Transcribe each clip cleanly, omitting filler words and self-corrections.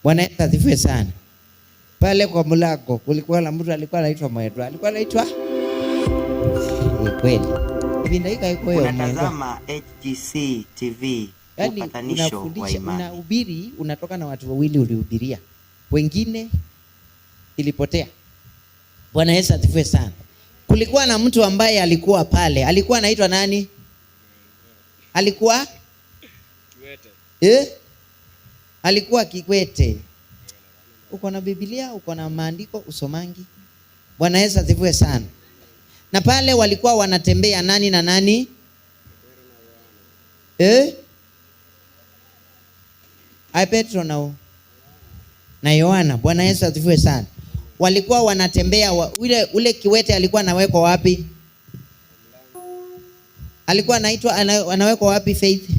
Bwana Yesu asifiwe sana. Pale kwa mlango kulikuwa na mtu alikuwa anaitwa Mwendwa. Alikuwa anaitwa kweli. Hivi ndaika iko hiyo Mwendwa. Unatazama HGC TV. Yaani unafundisha, unahubiri, unatoka na watu wawili ulihubiria. Wengine ilipotea. Bwana Yesu asifiwe sana. Kulikuwa na mtu ambaye alikuwa pale. Alikuwa anaitwa nani? Alikuwa Kiwete. Alikuwa Kikwete. Uko na Biblia, uko na maandiko usomangi. Bwana Yesu asifiwe sana. Na pale walikuwa wanatembea nani na nani? Petro na Yohana. Bwana Yesu asifiwe sana. Walikuwa wanatembea ule Kiwete alikuwa anawekwa wapi? Alikuwa anaitwa anawekwa wapi Faith?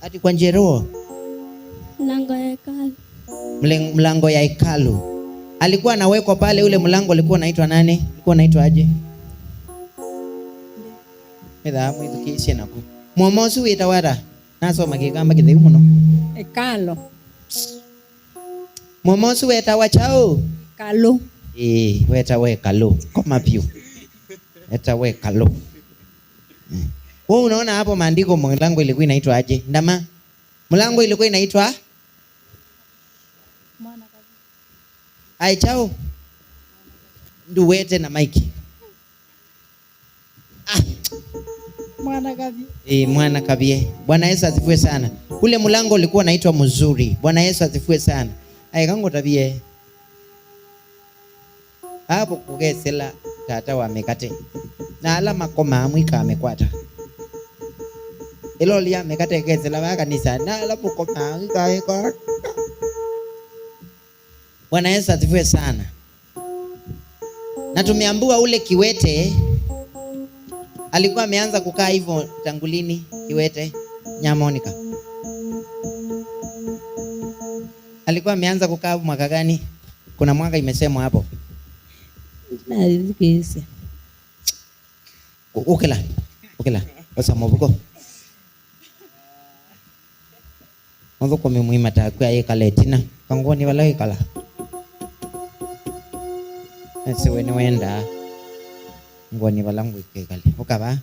Hadi kwa Njero. Mlango ya hekalu. Mlango ya hekalu. Alikuwa anawekwa pale, ule mlango ulikuwa unaitwa nani? Ulikuwa unaitwa aje? Hamu idukishe naku. Mwomozi witawara. Naso magigamba kitheu muno. Hekalu. Mwomozi wetawa chao. Kalu. Wetawe kalu. Koma piu. Wetawe kalu. Wewe unaona hapo maandiko mlango ilikuwa inaitwa aje? Ndama. Mlango ilikuwa inaitwa Mwana Kabi. Aichao. Nduwete na Mike. Mwana Kabi. Mwana Kabie. Bwana Yesu asifiwe sana. Ule mlango ulikuwa unaitwa mzuri. Bwana Yesu asifiwe sana. Kango tabie. Hapo kugesela tata wa mekate. Na alama koma amwika amekwata. Ilo lia mekate gesela wa kanisa. Na alafu koma amwika. Bwana Yesu asifiwe sana. Na tumeambiwa ule Kiwete alikuwa ameanza kukaa hivyo tangulini. Kiwete Nyamonika alikuwa ameanza kukaa mwaka gani? Kuna mwaka imesemwa hapo. Ukela osa mobuko mobuko muhimu takwa yekala tina kangoni wala yekala sewe ni wenda ngoni balangu ikekale ukaba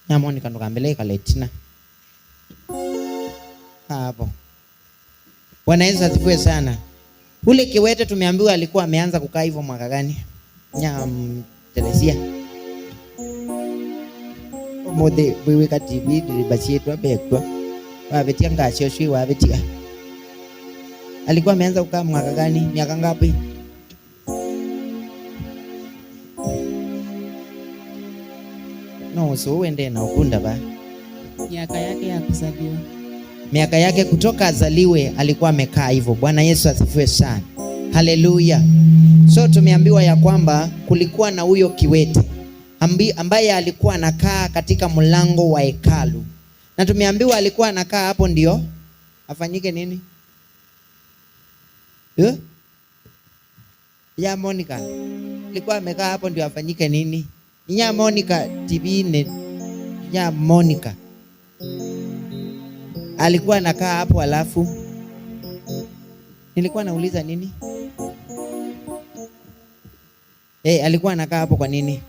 Nyamonika ndo kambele kale tina hapo. Bwana Yesu asifiwe sana. Ule Kiwete tumeambiwa alikuwa ameanza kukaa hivyo mwaka gani? Telesia mode wewe kati bidi basi yetu abekwa wabetia ngachio shwi wabetia. Alikuwa ameanza kukaa mwaka gani? Miaka ngapi? No, so uende na ukunda ba. Miaka yake ya kuzaliwa. Miaka yake kutoka azaliwe alikuwa amekaa hivyo. Bwana Yesu asifiwe sana. Haleluya. So tumeambiwa ya kwamba kulikuwa na huyo Kiwete ambaye alikuwa anakaa katika mlango wa hekalu. Na tumeambiwa alikuwa anakaa hapo ndio afanyike nini? Ya Monica. Alikuwa amekaa hapo ndio afanyike nini? Ya Monica TV ya Monica. Alikuwa anakaa hapo alafu nilikuwa nauliza nini? Alikuwa anakaa hapo kwa nini?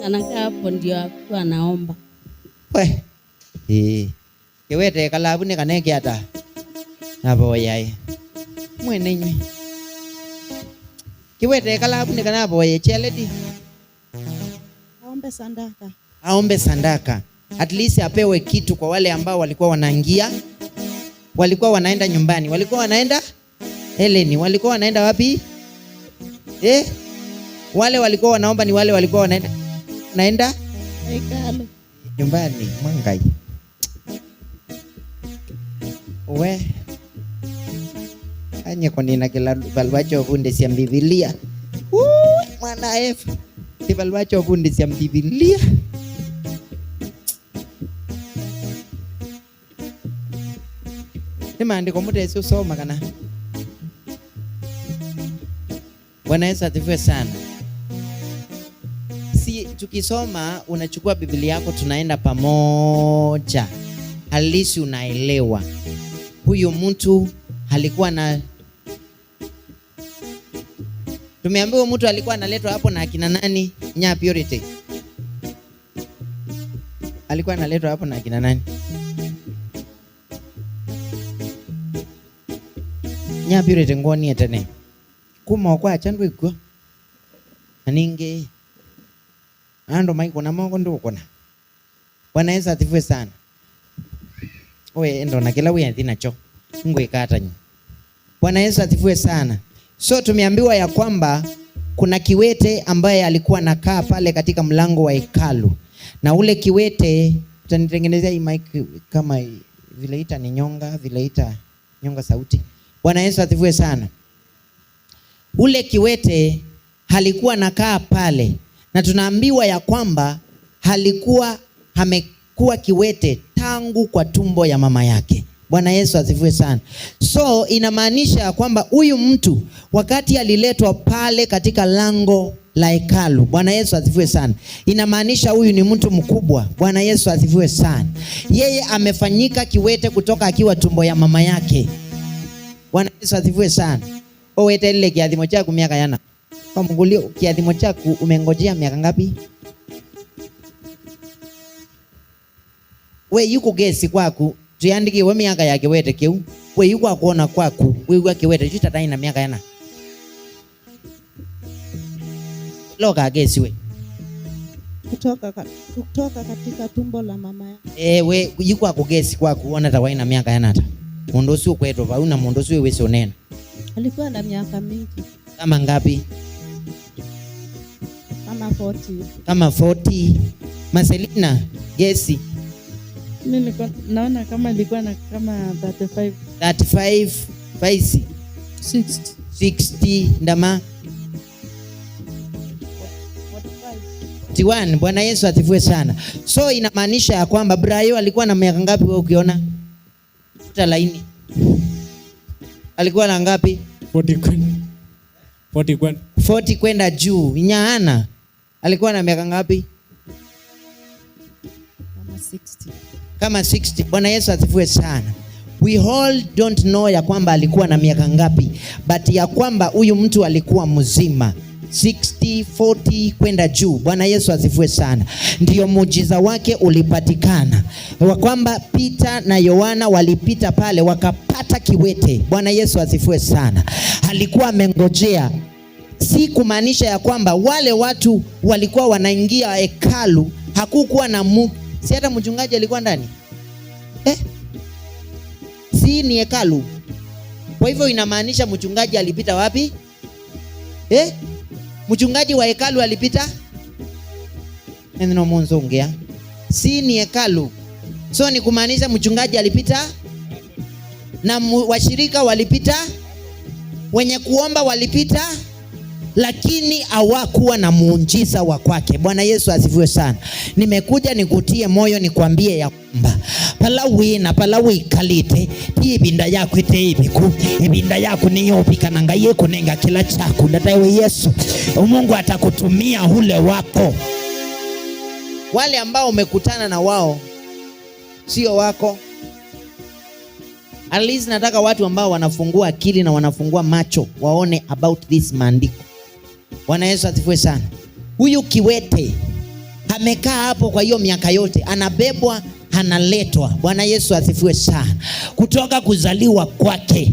Anakaa hapo ndio alikuwa anaomba. Kiwete kalabu ni kaneki hata. Hapo yai. Mwene nywe. Kiwete kalabu ni kanabo ye cheledi. Aombe sandaka. At least apewe kitu kwa wale ambao walikuwa wanaingia. Walikuwa wanaenda nyumbani. Walikuwa wanaenda Heleni. Walikuwa wanaenda wapi? Wale walikuwa wanaomba ni wale walikuwa wanaenda hekalu. Nyumbani Mwangai. Anye kwa nina kila balwacho funde siya Biblia. Mwana F. Si balwacho funde siya Biblia. Maandiko mutesi usoma kana. Bwana Yesu asifiwe sana. tukisoma unachukua Biblia yako tunaenda pamoja. Halisi unaelewa. Huyu mtu alikuwa na tumeambiwa mtu alikuwa analetwa hapo na akina nani? Nya Purity. Alikuwa analetwa hapo na akina nani? Nya Purity ngoni etene. Kuma kwa chandu iko. Aninge. Ando maiko na mongo ndo kona. Bwana Yesu asifiwe sana. Oye ndo na kila wewe ndina cho. Ngwe kata nyi. Bwana Yesu asifiwe sana. So tumeambiwa ya kwamba kuna kiwete ambaye alikuwa anakaa pale katika mlango wa hekalu. Na ule kiwete utanitengenezea hii mic kama vile ita ni nyonga, vile ita nyonga sauti. Bwana Yesu asifiwe sana. Ule kiwete halikuwa nakaa pale, na tunaambiwa ya kwamba halikuwa amekuwa kiwete tangu kwa tumbo ya mama yake. Bwana Yesu asifiwe sana. So inamaanisha kwamba huyu mtu wakati aliletwa pale katika lango la hekalu, Bwana Yesu asifiwe sana, inamaanisha huyu ni mtu mkubwa. Bwana Yesu asifiwe sana. Yeye amefanyika kiwete kutoka akiwa tumbo ya mama yake. Bwana Yesu asifiwe sana. Owetele kiadhimo chako miaka yana. Kwa mngulio kiadhimo chako umengojea miaka ngapi? We yuko gesi kwako tuandike we miaka ya kiwete kiu. We yuko akuona kwako we yuko kiwete juta taina miaka yana. Loka gesi we. Kutoka katika tumbo la mama yake. We yuko akugesi kwako ona tawaina miaka yana hata. Mundu sio kwetu va una mundu sio wewe onena. Alikuwa na miaka mingi. Kama ngapi? Kama 40. Kama 40. Marcelina, gesi. Mimi naona kama ilikuwa na kama 35. 35, 50. 60 ndama. 41. Bwana Yesu asifiwe sana. So inamaanisha ya kwamba Brayo alikuwa na miaka ngapi wewe ukiona? Futa laini. Alikuwa na ngapi? 40 kwenda juu. Nyaana alikuwa na miaka ngapi? Kama 60. Bwana Yesu asifiwe sana. We all don't know ya kwamba alikuwa na miaka ngapi, but ya kwamba huyu mtu alikuwa mzima. 60, 40 kwenda juu. Bwana Yesu asifiwe sana. Ndio muujiza wake ulipatikana. Wa kwamba Peter na Yohana walipita pale wakapata kiwete. Bwana Yesu asifiwe sana. Alikuwa amengojea. Si kumaanisha ya kwamba wale watu walikuwa wanaingia hekalu hakukuwa na si hata mchungaji alikuwa ndani. Si ni hekalu. Kwa hivyo inamaanisha mchungaji alipita wapi? Mchungaji wa hekalu alipita? Neno mwanzo ongea. Si ni hekalu. So ni kumaanisha mchungaji alipita na washirika walipita, wenye kuomba walipita, lakini hawakuwa na muujiza wa kwake. Bwana Yesu asifiwe sana. Nimekuja nikutie moyo nikwambie ya kwamba palawi na palawi kalite ibinda yako iteibiku ibinda yako niyo pikananga yeko nenga kila chako ndatawe Yesu. Mungu atakutumia ule wako. Wale ambao umekutana na wao sio wako. At least nataka watu ambao wanafungua akili na wanafungua macho waone about this maandiko. Bwana Yesu asifiwe sana. Huyu kiwete amekaa hapo kwa hiyo miaka yote, anabebwa, analetwa. Bwana Yesu asifiwe sana. Kutoka kuzaliwa kwake.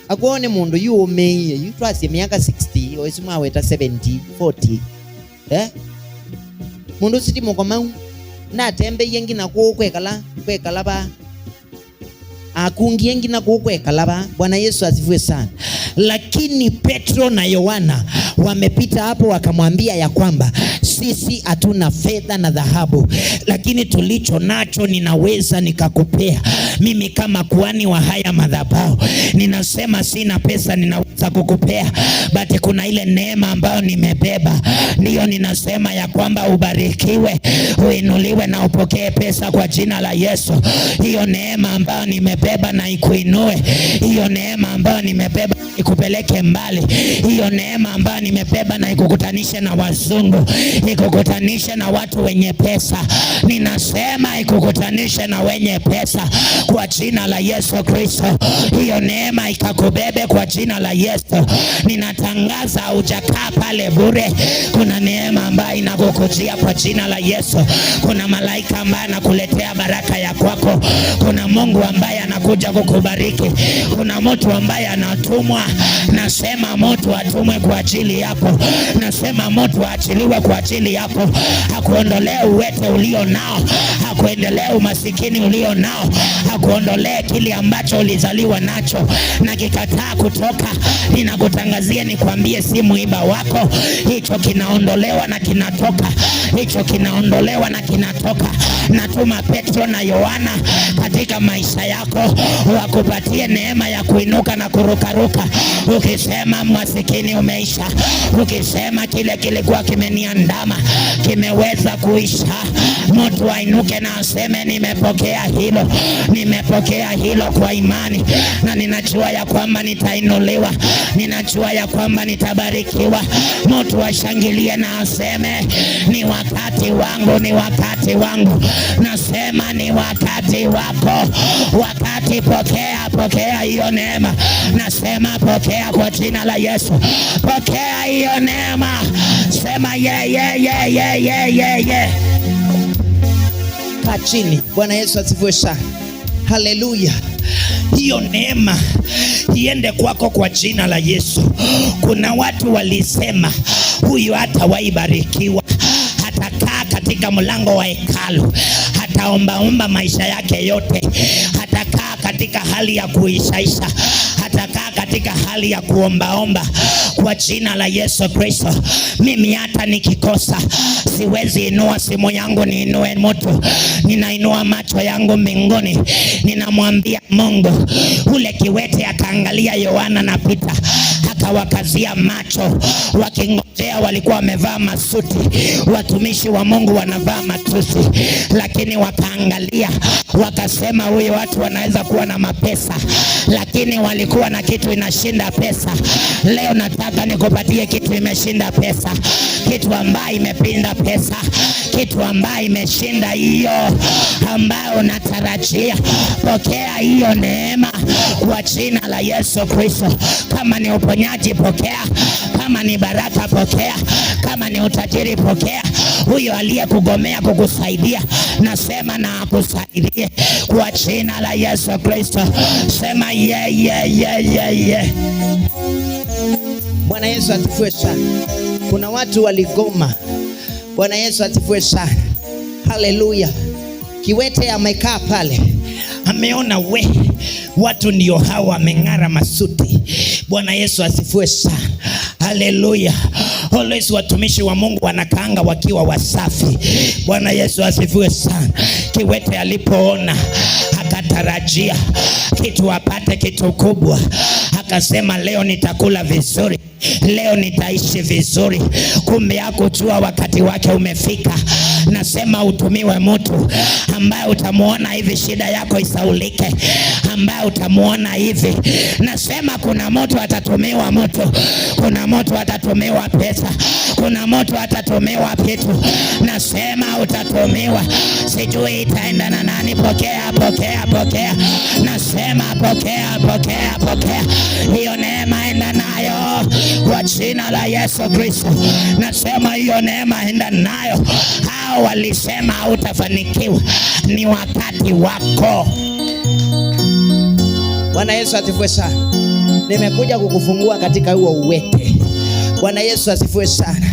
Akuone mundu yu umeye, yu twasi miaka 60, oisuma weta 70, 40. Mundu siti mkomau, na tembe yengi na kwekala ba. Akungi yengi na kwekala ba. Bwana Yesu asifiwe sana. Lakini Petro na Yohana wamepita hapo wakamwambia ya kwamba sisi hatuna fedha na dhahabu, lakini tulicho nacho ninaweza nikakupea. Mimi kama kuhani wa haya madhabahu ninasema sina pesa ninaweza kukupea, but kuna ile neema ambayo nimebeba. Ndiyo ninasema ya kwamba ubarikiwe, uinuliwe na upokee pesa kwa jina la Yesu. Hiyo neema ambayo nimebeba na ikuinue. Hiyo neema ambayo nimebeba ikupeleke mbali. Hiyo neema ambayo nimebeba na ikukutanishe na wazungu, ikukutanishe na watu wenye pesa. Ninasema ikukutanishe na wenye pesa kwa jina la Yesu Kristo. Hiyo neema ikakubebe kwa jina la Yesu. Ninatangaza hujakaa pale bure. Kuna neema ambayo inakukujia kwa jina la Yesu. Kuna malaika ambaye anakuletea baraka ya kwako. Kuna Mungu ambaye anakuja kukubariki. Kuna mtu ambaye anatumwa. Nasema mtu atumwe kwa ajili yako. Nasema mtu aachiliwe kwa ajili yako. Hakuondolee uwete ulio nao, hakuendelee umasikini ulio nao, hakuondolee kile ambacho ulizaliwa nacho na kikataa kutoka. Ninakutangazia nikwambie, si mwiba wako. Hicho kinaondolewa na kinatoka. Hicho kinaondolewa na kinatoka. Natuma Petro na Yohana katika maisha yako, wakupatie neema ya kuinuka na kurukaruka. Ukisema masikini umeisha, ukisema kile kilikuwa kimeniandama kimeweza kuisha, mtu ainuke na aseme nimepokea hilo, nimepokea hilo kwa imani, na ninajua ya kwamba nitainuliwa, ninajua ya kwamba nitabarikiwa. Mtu ashangilie na aseme ni wakati wangu, ni wakati wangu. Nasema ni wakati wako. Wakati pokea, pokea hiyo neema. Nasema pokea kwa jina la Yesu. Pokea hiyo neema. Sema ye ye ye ye ye ye ye. Kaa chini. Bwana Yesu asifiwe sana. Haleluya. Hiyo neema iende kwako kwa jina la Yesu. Kuna watu walisema huyu hatawahi barikiwa, hatakaa katika mlango wa hekalu, hataombaomba maisha yake yote, hatakaa katika hali ya kuishaisha, hatakaa katika hali ya kuombaomba. Kwa jina la Yesu Kristo, mimi hata nikikosa siwezi inua simu yangu niinue mtu. Ninainua macho yangu mbinguni, ninamwambia Mungu. Ule kiwete akaangalia Yohana na Pita, akawakazia macho. Wakingojea walikuwa wamevaa masuti, watumishi wa Mungu wanavaa matusi, lakini wakaangalia wakasema huyu watu wanaweza kuwa na mapesa, lakini walikuwa na kitu inashinda pesa. Leo nataka nikupatie kitu imeshinda pesa, kitu ambayo imepinda pesa, kitu ambayo imeshinda hiyo ambayo unatarajia. Pokea hiyo neema kwa jina la Yesu Kristo. Kama ni uponyaji pokea, kama ni baraka pokea, kama ni utajiri pokea. Huyo aliyekugomea kukusaidia, nasema na akusaidie kwa jina la Yesu Kristo. Sema ye ye ye ye ye. Bwana Yesu asifiwe sana. Kuna watu waligoma. Bwana Yesu asifiwe sana. Haleluya. Kiwete amekaa pale, ameona watu ndio hawa wameng'ara masuti. Bwana Yesu asifiwe sana. Haleluya. Always watumishi wa Mungu wanakaanga wakiwa wasafi. Bwana Yesu asifiwe sana. Kiwete alipoona akatarajia kitu apate kitu kubwa, akasema leo nitakula vizuri, leo nitaishi vizuri. Kumbe hakujua wakati wake umefika. Nasema utumiwe mtu ambaye utamuona hivi shida yako isaulike, ambaye utamuona hivi. Nasema kuna mtu atatumiwa mtu, kuna mtu atatumiwa pesa, kuna mtu atatumiwa kitu. Nasema utatumiwa, sijui itaenda na nani. Pokea, pokea, pokea. Nasema pokea, pokea, pokea. Hiyo neema enda nayo kwa jina la Yesu Kristo. Nasema hiyo neema enda nayo. Hao walisema hautafanikiwa, ni wakati wako. Bwana Yesu asifiwe sana. Nimekuja kukufungua katika huo uwete. Bwana Yesu asifiwe sana.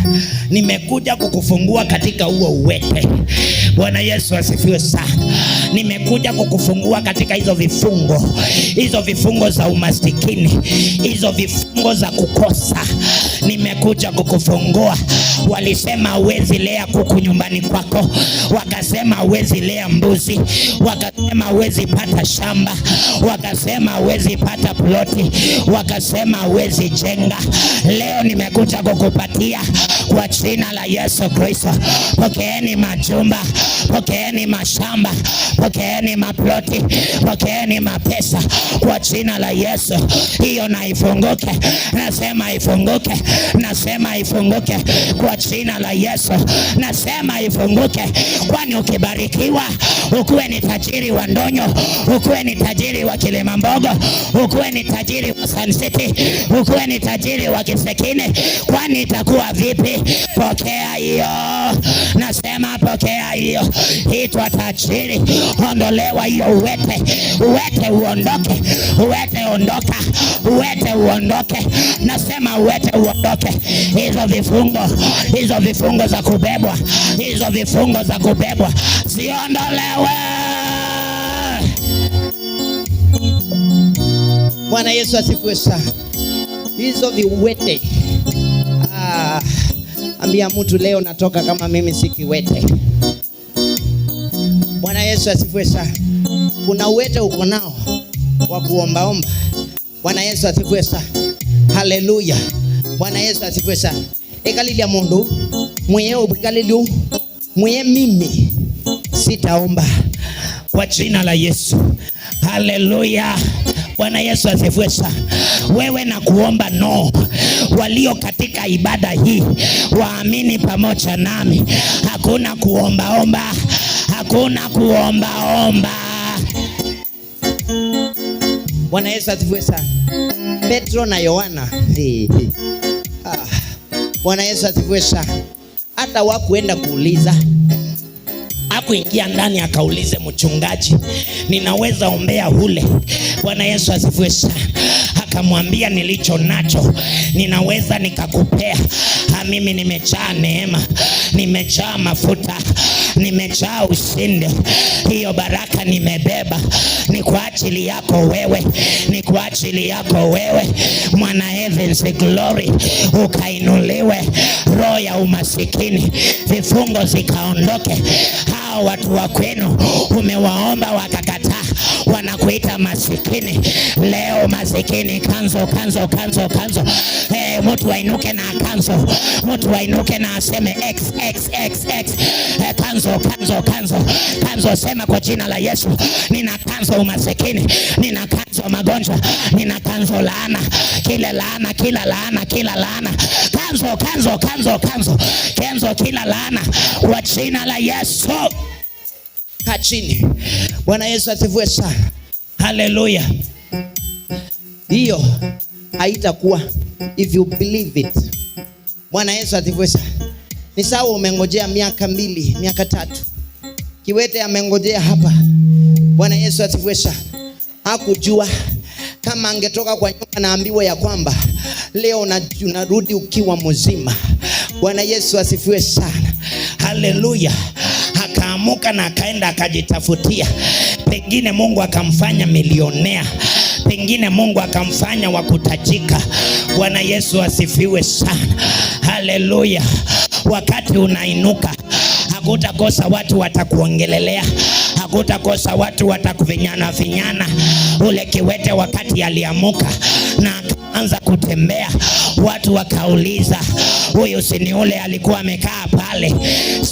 Nimekuja kukufungua katika huo uwete. Bwana Yesu asifiwe sana. Nimekuja kukufungua katika hizo vifungo za umasikini, hizo vifungo za kukosa. Nimekuja kukufungua. Walisema huwezi lea kuku nyumbani kwako, wakasema huwezi lea mbuzi, wakasema huwezi pata shamba, wakasema huwezi pata ploti, wakasema huwezi jenga. Leo nimekuja kukupatia kwa jina la Yesu Kristo. Pokeeni majumba, pokeeni mashamba, pokeeni maploti, pokeeni mapesa kwa jina la Yesu. Hiyo na ifunguke, nasema ifunguke, nasema ifunguke kwa jina la Yesu, nasema ifunguke. Kwani ukibarikiwa, ukuwe ni tajiri wa Ndonyo, ukuwe ni tajiri wa Kilimambogo, ukuwe ni tajiri wa Sun City, ukuwe ni tajiri wa Kisekine, kwani itakuwa vipi? Pokea hiyo, nasema pokea hiyo. Itwa tajiri, ondolewa hiyo uwete, uwete uondoke, uwete ondoka, uwete uondoke, nasema uwete uondoke. Hizo vifungo za kubebwa, hizo vifungo za kubebwa ziondolewe. Bwana Yesu asifiwe sana. Hizo viwete, ambia mtu leo natoka kama mimi si kiwete. Bwana Yesu asifiwe sana. Kuna uwete uko nao wa kuombaomba. Bwana Yesu asifiwe sana. Haleluya. Bwana Yesu asifiwe sana. Ekalilia mundu mwenye ubikalilu mwenye mimi sitaomba kwa jina la Yesu. Haleluya. Bwana Yesu asifiwe sana. Wewe na kuomba no. Walio katika ibada hii waamini pamoja nami. Hakuna kuombaomba. Hakuna kuombaomba. Bwana Yesu asifiwe sana. Petro na Yohana. Bwana Yesu asifiwe sana. Hata wakuenda kuuliza, hakuingia ndani akaulize mchungaji, ninaweza ombea ule. Bwana Yesu asifiwe sana. Akamwambia nilicho nacho ninaweza nikakupea. Mimi nimejaa neema, nimejaa mafuta, nimejaa ushindi. Hiyo baraka nimebeba, ni kwa ajili yako wewe, ni kwa ajili yako wewe. Mwana Heaven's Glory, ukainuliwe. Roho ya umasikini, vifungo zikaondoke. Hao watu wa kwenu umewaomba wakakataa, wanakuita masikini. Leo masikini kanzo, kanzo, kanzo, kanzo. Mtu ainuke na kanzo, mtu ainuke na aseme x x x x. Kanzo, kanzo, kanzo, kanzo. Sema kwa jina la Yesu, nina kanzo umasikini, nina kanzo magonjwa, nina kanzo laana, kila laana, kila laana, kila laana. Kanzo, kanzo, kanzo, kanzo, kanzo kila laana kwa jina la Yesu. Kachini. Bwana Yesu asifiwe sana. Haleluya. Hiyo haitakuwa if you believe it. Bwana Yesu asifiwe sana. Ni sawa umengojea miaka 2, miaka 3. Kiwete amengojea hapa. Bwana Yesu asifiwe sana. Hakujua kama angetoka kwa nyumba na ambiwe ya kwamba leo unarudi ukiwa mzima. Bwana Yesu asifiwe sana. Haleluya. Akaamuka na akaenda akajitafutia. Pengine Mungu akamfanya milionea, pengine Mungu akamfanya wa kutajika. Bwana Yesu asifiwe sana. Haleluya. Wakati unainuka, hakutakosa watu watakuongelelea, hakutakosa watu watakuvinyana vinyana. Ule kiwete wakati aliamuka na akaanza kutembea, watu wakauliza, huyu si ni ule alikuwa amekaa pale?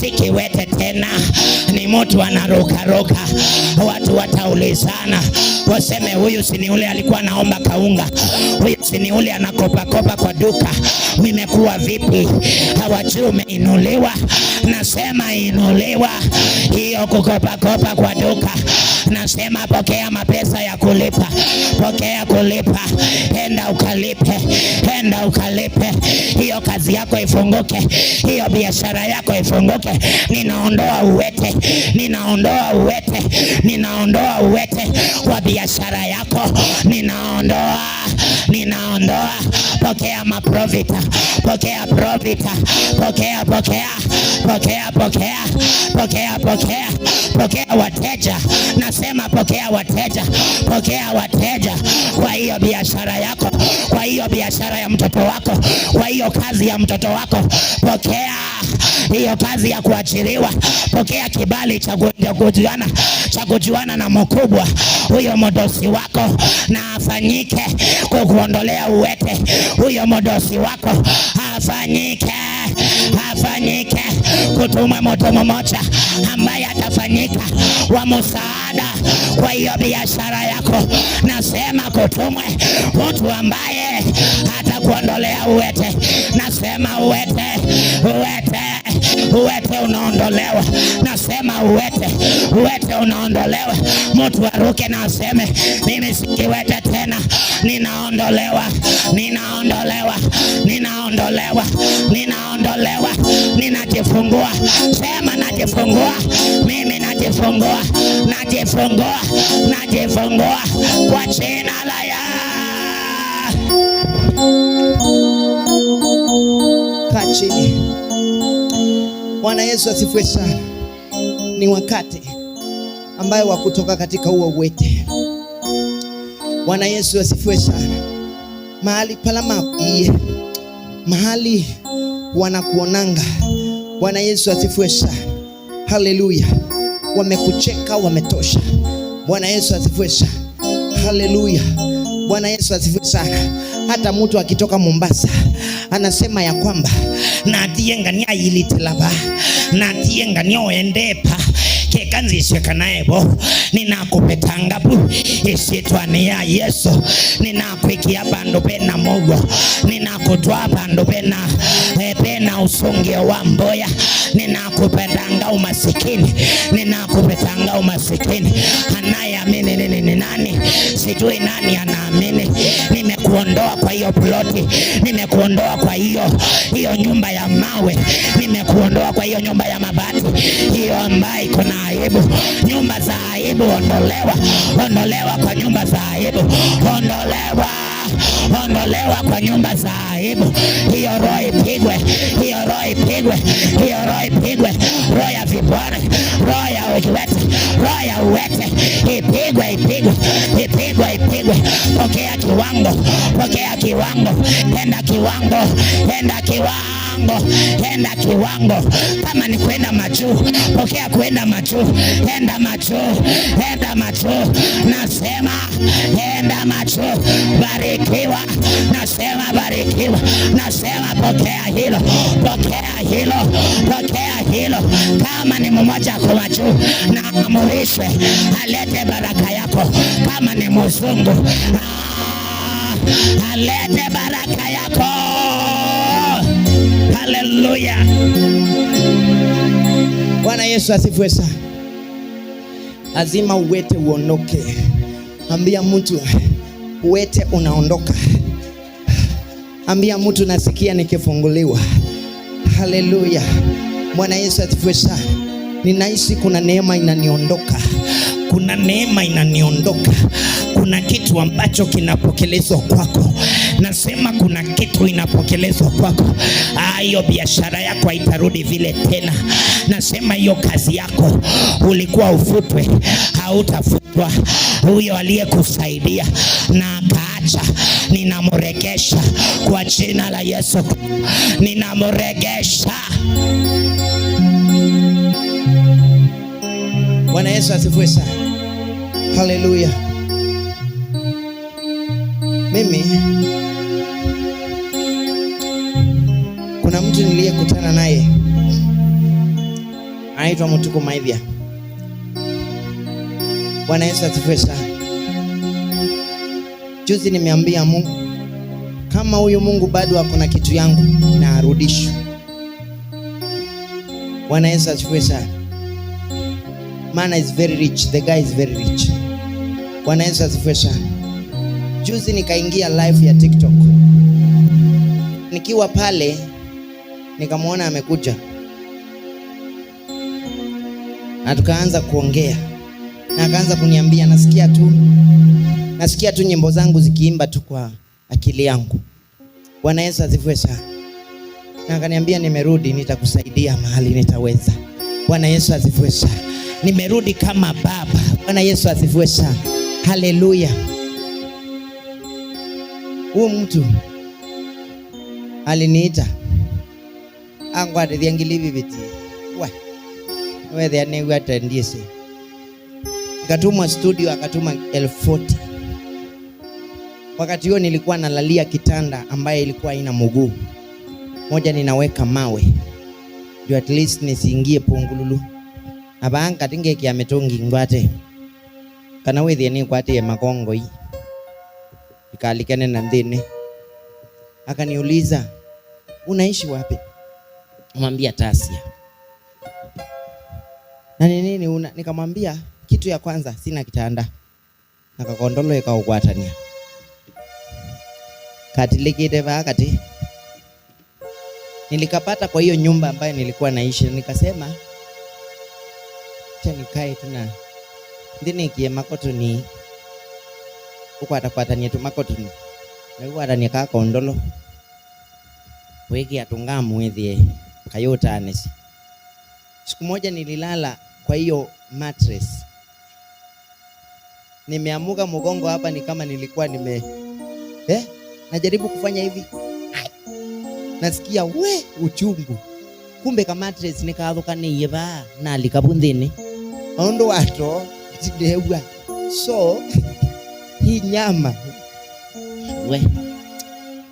Si kiwete tena, ni mtu anaruka ruka. Watu wataulizana, waseme huyu si ni ule alikuwa anaomba kaunga? Huyu si ni ule anakopa kopa kwa duka? Mimekuwa vipi? Hawajui umeinuliwa. Nasema inuliwa. Hiyo kukopa kopa kwa duka, nasema pokea mapesa ya kulipa, pokea kulipa. Enda ukalipe, enda ukalipe. Hiyo kazi yako ifunguke, hiyo biashara yako ifunguke. Ninaondoa uwete, ninaondoa uwete, ninaondoa uwete kwa biashara yako. Ninaondoa, ninaondoa. Pokea maprofita, pokea profita, pokea, pokea, pokea, pokea, pokea, pokea, pokea wateja. Nasema pokea wateja, pokea wateja kwa hiyo biashara yako, kwa hiyo biashara ya mtoto wako, kwa hiyo kazi ya mtoto wako. Pokea hiyo kazi ya kuachiliwa. Pokea kibali cha kujuana na mkubwa huyo modosi wako, na afanyike kukuondolea uwete. Huyo modosi wako afanyike, afanyike. Kutumwe mtu mmoja ambaye atafanyika wa msaada kwa hiyo biashara yako. Nasema kutumwe mtu ambaye atakuondolea uwete. Nasema uwete, uwete, uwete unaondolewa. Nasema uwete, uwete unaondolewa. Mtu aruke na aseme mimi si kiwete tena, ninaondolewa, ninaondolewa, ninaondolewa, ninaondolewa, ninajifungua. Sema najifungua, mimi najifungua, najifungua, najifungua kwa jina la Yesu. Kaa chini. Bwana Yesu asifiwe sana. Ni wakati ambayo wa kutoka katika huo uwete. Bwana Yesu asifiwe sana. Mahali palama mahali wanakuonanga. Bwana Yesu asifiwe sana. Haleluya. Wamekucheka, wametosha. Bwana Yesu asifiwe sana. Haleluya. Bwana Yesu asifiwe sana. Hata mtu akitoka Mombasa anasema ya kwamba natiengania ilitelaba, natiengania oendepa kekanzisheka naebo, ninakupetanga bu isitwani ya Yesu, ninakwikia bandu pena mogo, ninakutwa bandu pena usungio wa mboya, ninakupetanga umasikini, ninakupetanga umasikini. Anayeamini ni nani? Sijui nani anaamini. Nimekuondoa kwa hiyo ploti, nimekuondoa kwa hiyo nyumba ya mawe, nimekuondoa kwa hiyo nyumba ya mabati, hiyo ambayo iko na aibu. Nyumba za aibu ondolewa, ondolewa kwa nyumba za aibu, ondolewa, ondolewa kwa nyumba za aibu. Hiyo roho ipigwe, hiyo roho ipigwe, hiyo roho ipigwe. Roho ya vibwana, roho ya uwete, roho ya uwete ipigwe, ipigwe, ipigwe, ipigwe. Pokea kiwango, pokea kiwango, enda kiwango, enda kiwango, enda kiwango. Kama ni kwenda majuu, pokea kwenda majuu, enda majuu, enda majuu. Nasema enda majuu, barikiwa. Nasema barikiwa, nasema pokea hilo, pokea hilo, pokea hilo. Kama ni mmoja kwa majuu, na amurishwe alete baraka yako. Kama ni mzungu, alete baraka yako. Haleluya. Bwana Yesu asifiwe sana. Lazima uwete uondoke. Ambia mtu uwete unaondoka. Ambia mtu nasikia nikifunguliwa. Haleluya. Bwana Yesu asifiwe sana. Ninahisi kuna neema inaniondoka. Kuna neema inaniondoka. Kuna kitu ambacho kinapokelezwa kwako. Nasema kuna kitu inapokelezwa kwako. Hiyo biashara yako haitarudi vile tena. Nasema hiyo kazi yako ulikuwa ufutwe, hautafutwa. Huyo aliyekusaidia na akaacha, ninamregesha kwa jina la Yesu. Ninamregesha. Bwana Yesu asifiwe sana. Haleluya. Mimi kuna mtu niliyekutana naye anaitwa Mutuku Maithia. Bwana Yesu asifiwe sana. Juzi nimeambia Mungu kama huyu Mungu bado ako na kitu yangu na arudishwe. Bwana Yesu asifiwe sana. Man is very rich, the guy is very rich. Bwana Yesu asifiwe sana. Juzi nikaingia live ya TikTok. Nikiwa pale nikamwona amekuja, na tukaanza kuongea, na akaanza kuniambia nasikia tu nyimbo zangu zikiimba tu kwa akili yangu. Bwana Yesu asifiwe sana. Na akaniambia nimerudi, nitakusaidia mahali nitaweza. Bwana Yesu asifiwe sana. Nimerudi kama baba. Bwana Yesu asifiwe sana. Haleluya. Huyo mtu aliniita angwade dhiangilivi biti wewe ane atendie se, nikatumwa studio, akatuma 40,000. Wakati huo nilikuwa nalalia kitanda ambaye ilikuwa haina mguu. moja ninaweka mawe ndio at least nisiingie pungululu abanga tinge kia metongi ngwate kana wethi ni kwate ya makongo hii ikalikane na ndene. Akaniuliza, unaishi wapi? Mwambia Tasia. Na nini nikamwambia kitu ya kwanza sina kitanda. Nakakondolo ikaugwatania. Katilikite vakati nilikapata kwa hiyo nyumba ambayo nilikuwa naishi, nikasema acha nikae tuna ndini kie makotuni uko atakwatania tu makotuni na uko ataniaka kondolo weki atungamu wethie kayota anesi. Siku moja nililala kwa hiyo mattress, nimeamuka mgongo hapa ni kama nilikuwa najaribu kufanya hivi, nasikia uchungu, kumbe ka mattress nikathuka ni yeba na likabundhini ondo wato tidewa. So hii nyama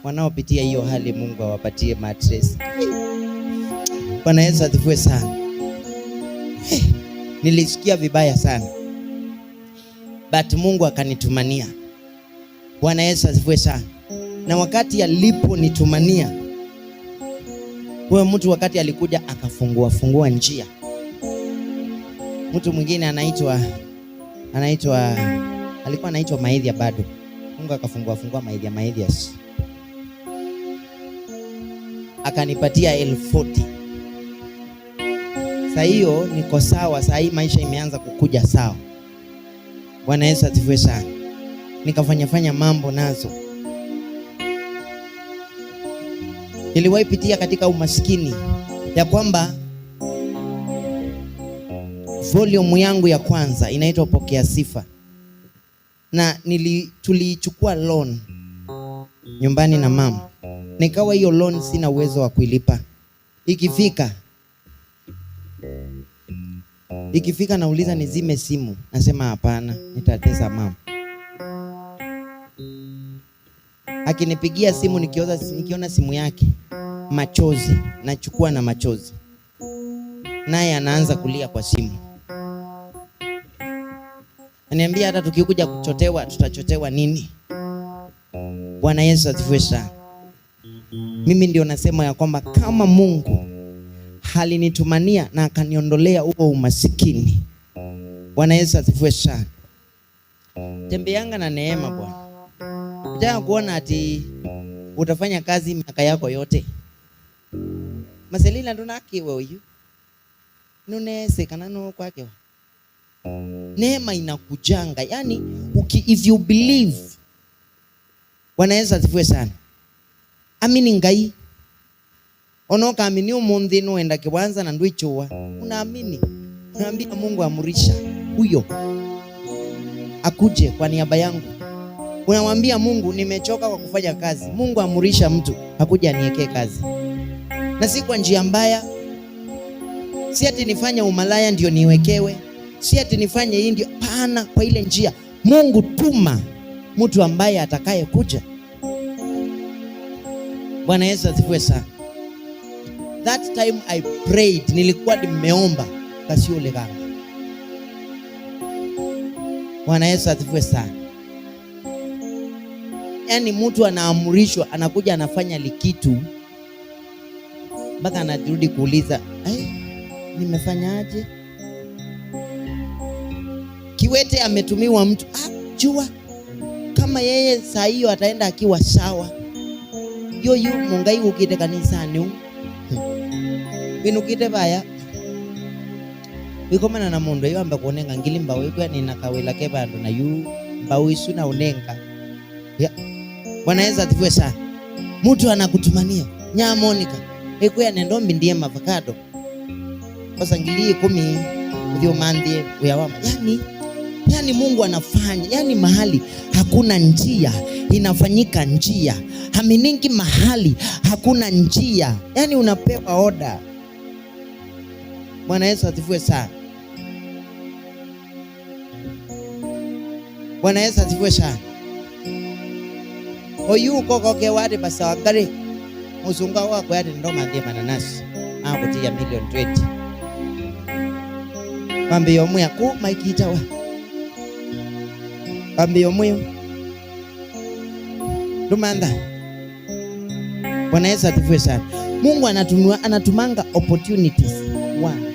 wanaopitia hiyo hali, Mungu awapatie mattress. Bwana Yesu asifiwe sana. Nilisikia vibaya sana, but Mungu akanitumania. Bwana Yesu asifiwe sana. Na wakati aliponitumania huyo mtu, wakati alikuja akafungua njia. Mtu mwingine alikuwa anaitwa Maithia bado. Mungu akafungua Maithia. Akanipatia 40,000. Sasa hiyo niko sawa, sasa hii maisha imeanza kukuja sawa. Bwana Yesu asifiwe sana. Nikafanya mambo nazo. Niliwahi pitia katika umaskini ya kwamba volume yangu ya kwanza inaitwa Pokea Sifa, na tulichukua loan nyumbani na mama. Nikawa hiyo loan sina uwezo wa kuilipa. Ikifika nauliza nizime simu, nasema hapana, nitatesa mama. Akinipigia simu nikiona simu yake, machozi, nachukua na machozi, naye anaanza kulia kwa simu. Ananiambia hata tukikuja kuchotewa tutachotewa nini? Bwana Yesu asifiwe sana. Mimi ndio nasema ya kwamba kama Mungu halinitumania na akaniondolea huo umasikini, Bwana Yesu asifiwe sana. Tembeanga na neema Bwana. Unataka kuona ati utafanya kazi miaka yako yote. Maselila ndonakiwe huyu. Nunese kana no kwake. Neema inakujanga. Yani if you believe. Bwana Yesu asifiwe sana. Amini ngai. Onoka amini umundi no enda kiwanza na ndwichowa. Unaamini. Unaambia Mungu amurisha huyo akuje kwa niaba yangu. Unamwambia Mungu nimechoka kwa kufanya kazi. Mungu amurisha mtu akuja aniwekee kazi. Na si kwa njia mbaya. Si ati nifanye umalaya ndio niwekewe. Si ati nifanye hii ndio, pana, kwa ile njia. Mungu tuma mtu ambaye atakaye kuja. Bwana Yesu asifiwe sana. That time I prayed, nilikuwa nimeomba kasio leganga. Bwana Yesu asifiwe sana. Yani mtu anaamrishwa, anakuja anafanya likitu, mpaka anarudi kuuliza, nimefanyaje? Kiwete ametumiwa mtu, jua kama yeye saa hiyo ataenda akiwa sawa. Yoyu mungai ukite kanisani binukite baya bikomana na mundu ayo amba kuonenga ngilimba wekwa ni nakawela ke bandu na yu mbawi suna unenga ya. Bwana Yesu asifiwe sana. Mtu anakutumania nya Monica ekwa nendombi ndiye avocado basangilie 10 ndio mandie uyawama. Yani Mungu anafanya, yani mahali hakuna njia inafanyika njia. Haminingi mahali hakuna njia, yani unapewa order. Bwana Yesu asifiwe sana. Bwana Yesu asifiwe sana. Oyu koko ke wade basawagare musunga wako yati ndo mandie mananasi akutia milioni 20 mambi yomuya ku maikitawa mambi yomuyo dumanda. Bwana Yesu asifiwe sana. Mungu anatumanga opportunities. One.